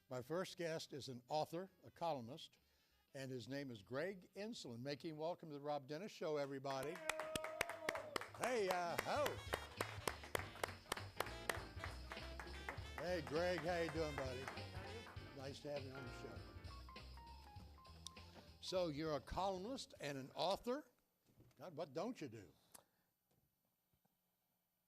My first guest is an author, a columnist, and his name is Greg Enslen. Make him welcome to the Rob Dennis Show, everybody. Hey, ho. Hey, Greg, how you doing, buddy? Nice to have you on the show. So you're a columnist and an author. God, what don't you do?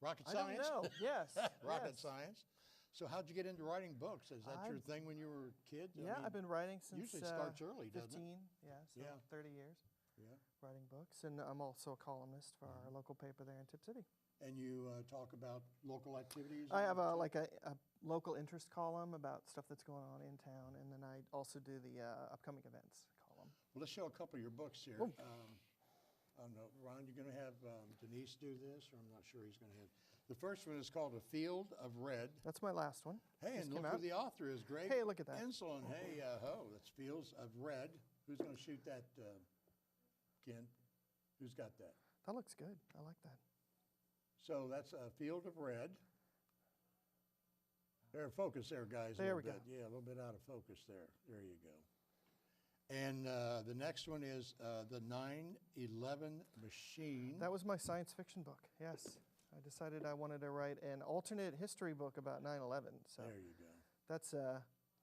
Rocket science? I don't know. Yes. Rocket science. So how'd you get into writing books? Is that your thing when you were a kid? Yeah, I mean, I've been writing since usually starts early, 15, doesn't it? yeah, so Yeah. 30 years. Yeah. Writing books, and I'm also a columnist for our local paper there in Tip City. And you talk about local activities? I have a local interest column about stuff that's going on in town, and then I also do the upcoming events column. Well, let's show a couple of your books here. I don't know, Ron, you're going to have Denise do this, or I'm not sure he's going to have. The first one is called A Field of Red. That's my last one. Hey, and look who the author is, Greg. Hey, look at that. Enslen. Hey, ho, that's Fields of Red. Who's going to shoot that, Ken? Who's got that? That looks good. I like that. So that's A Field of Red. There, focus there, guys. There we go. Yeah, a little bit out of focus there. There you go. And the next one is The 9/11 Machine. That was my science fiction book, yes. I decided I wanted to write an alternate history book about 9/11. So there you go. That's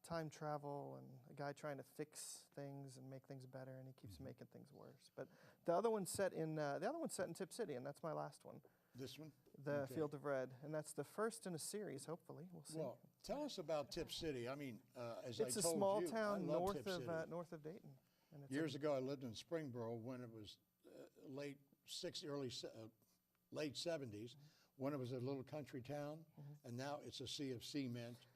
time travel and a guy trying to fix things and make things better, and he keeps making things worse. But the other one's set in Tip City, and that's my last one. This one? The Field of Red, and that's the first in a series. Hopefully, we'll see. Well, tell us about Tip City. I mean, as it's I told you, a small town north of Dayton. And it's years ago, I lived in Springboro when it was late 70s, when it was a little country town, and now it's a sea of cement.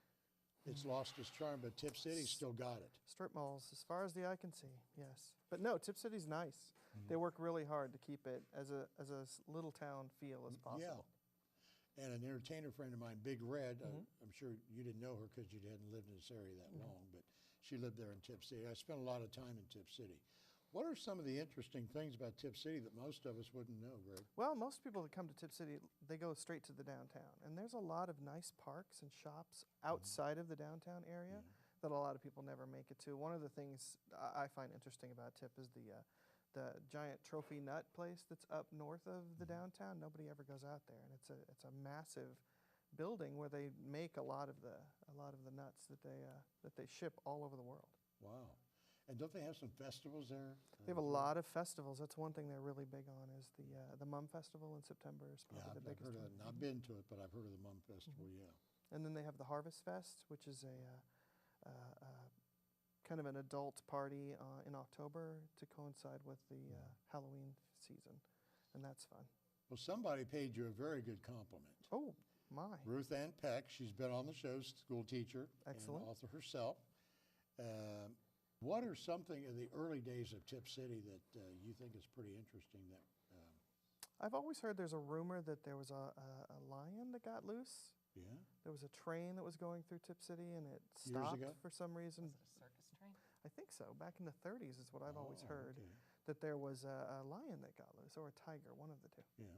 It's lost its charm, but Tip City's still got it. Strip malls, as far as the eye can see, yes. But no, Tip City's nice. They work really hard to keep it as a little town feel as possible. Yeah. And an entertainer friend of mine, Big Red, I'm sure you didn't know her because you hadn't lived in this area that long, but she lived there in Tip City. I spent a lot of time in Tip City. What are some of the interesting things about Tip City that most of us wouldn't know, Greg? Well, most people that come to Tip City, they go straight to the downtown. And there's a lot of nice parks and shops outside of the downtown area that a lot of people never make it to. One of the things I find interesting about Tip is the giant trophy nut place that's up north of the downtown. Nobody ever goes out there, and it's a massive building where they make a lot of the nuts that they ship all over the world. Wow. And don't they have some festivals there? They have a lot of festivals. That's one thing they're really big on is the Mum Festival in September is probably the biggest one. I've been to it, but I've heard of the Mum Festival, yeah. And then they have the Harvest Fest, which is a kind of an adult party in October to coincide with the Halloween season, and that's fun. Well, somebody paid you a very good compliment. Oh, my. Ruth Ann Peck, she's been on the show, school teacher and author herself. What are something in the early days of Tip City that you think is pretty interesting? That I've always heard there's a rumor that there was a lion that got loose. Yeah. There was a train that was going through Tip City and it stopped for some reason. Was it a circus train? I think so. Back in the 30s is what I've always heard, that there was a lion that got loose, or a tiger, one of the two. Yeah.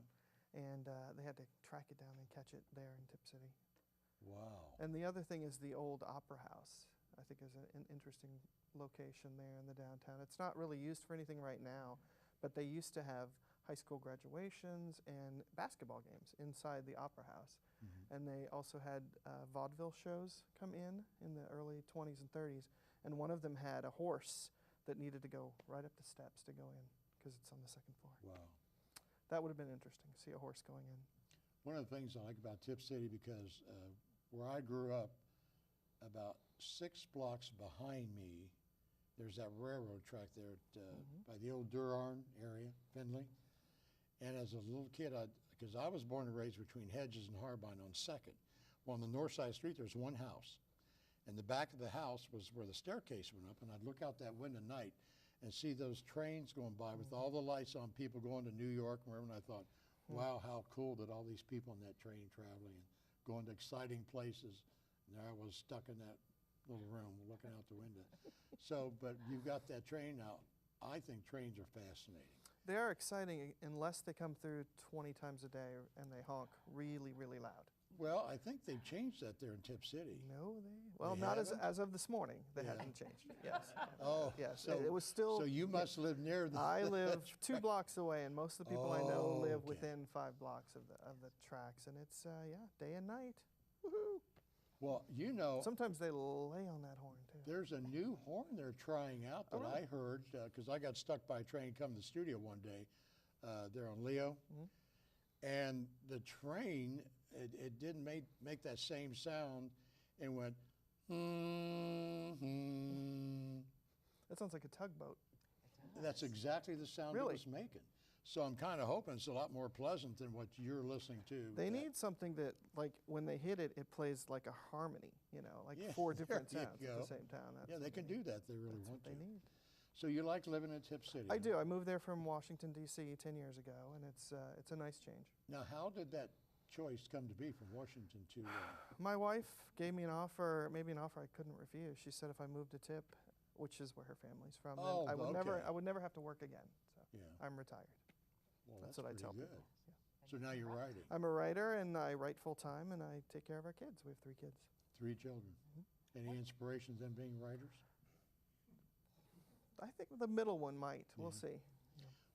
And they had to track it down and catch it there in Tip City. Wow. And the other thing is the old Opera House, I think is an interesting location there in the downtown. It's not really used for anything right now, but they used to have high school graduations and basketball games inside the Opera House. And they also had vaudeville shows come in the early 20s and 30s, and one of them had a horse that needed to go right up the steps to go in because it's on the second floor. Wow. That would have been interesting, to see a horse going in. One of the things I like about Tip City, because where I grew up, about 6 blocks behind me, there's that railroad track there by the old Durarn area, Findlay. And as a little kid, because I was born and raised between Hedges and Harbine on 2nd. Well, on the north side of the street, there's one house. And the back of the house was where the staircase went up, and I'd look out that window at night and see those trains going by with all the lights on, people going to New York, wherever, and I thought, wow, how cool that all these people on that train traveling and going to exciting places. And there I was stuck in that little room looking out the window. So, but you've got that train now. I think trains are fascinating. They are exciting unless they come through 20 times a day and they honk really, really loud. Well, I think they've changed that there in Tip City. No, well, They not haven't? as of this morning. They Yeah. haven't changed. Yes. Oh, Yes. so, it was still. so you must live near the. I live 2 blocks away, and most of the people I know live Okay. within 5 blocks of the tracks, and it's day and night. Woohoo! Well, you know, Sometimes they lay on that horn too. there's a new horn they're trying out that Oh, really? I heard, because I got stuck by a train coming to the studio one day there on Leo. Mhm. And the train, it didn't make that same sound and went, That sounds like a tugboat. That's exactly the sound it Really? was making. So I'm kind of hoping it's a lot more pleasant than what you're listening to. They that- need something that, like, when they hit it, it plays like a harmony. Like Yeah, 4 different there you sounds at go. the same time. That's Yeah, they what can do that if they really That's want what to. they need. So you like living in Tip City? I huh? do. I moved there from Washington D.C. 10 years ago, and it's a nice change. Now, how did that choice come to be from Washington to? My wife gave me an offer, maybe an offer I couldn't refuse. She said if I moved to Tip, which is where her family's from, then Oh, I would okay. never have to work again. So Yeah, I'm retired. well, That's that's what I pretty tell good. people. Yeah. So now you're writing. I'm a writer, and I write full time, and I take care of our kids. We have 3 kids. 3 children. Any inspirations in being writers? I think the middle one might. We'll Yeah. see.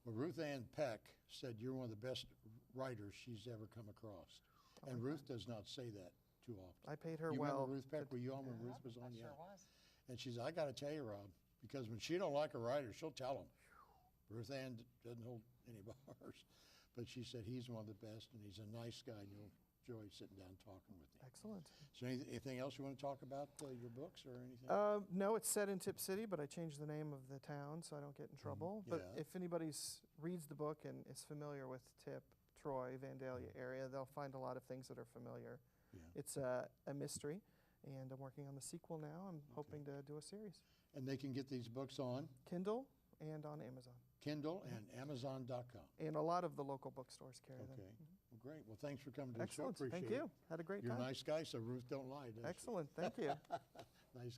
Well, Ruth Ann Peck said you're one of the best writers she's ever come across. Oh, And my Ruth does not say that too often. I paid her You well. remember Ruth Peck? to- Were you on when Ruth was on? I Yeah. sure was. And she said, I got to tell you, Rob, because when she don't like a writer, she'll tell him. Ruth Ann doesn't hold any bars. But she said he's one of the best, and he's a nice guy, and you'll enjoy sitting down talking with him. Excellent. Is there anything else you want to talk about, your books or anything? No, it's set in Tip City, but I changed the name of the town so I don't get in trouble. But Yeah. if anybody reads the book and is familiar with Tip, Troy, Vandalia area, they'll find a lot of things that are familiar. Yeah. It's a mystery, and I'm working on the sequel now. I'm hoping to do a series. And they can get these books on Kindle and on Amazon. Kindle and Amazon.com. And a lot of the local bookstores carry them. Okay. Well, great. Well, thanks for coming to the show. Excellent. Appreciate Thank it. you. Had a great You're a time. nice guy, so Ruth don't lie, does she? Excellent. Thank you. Nice guy.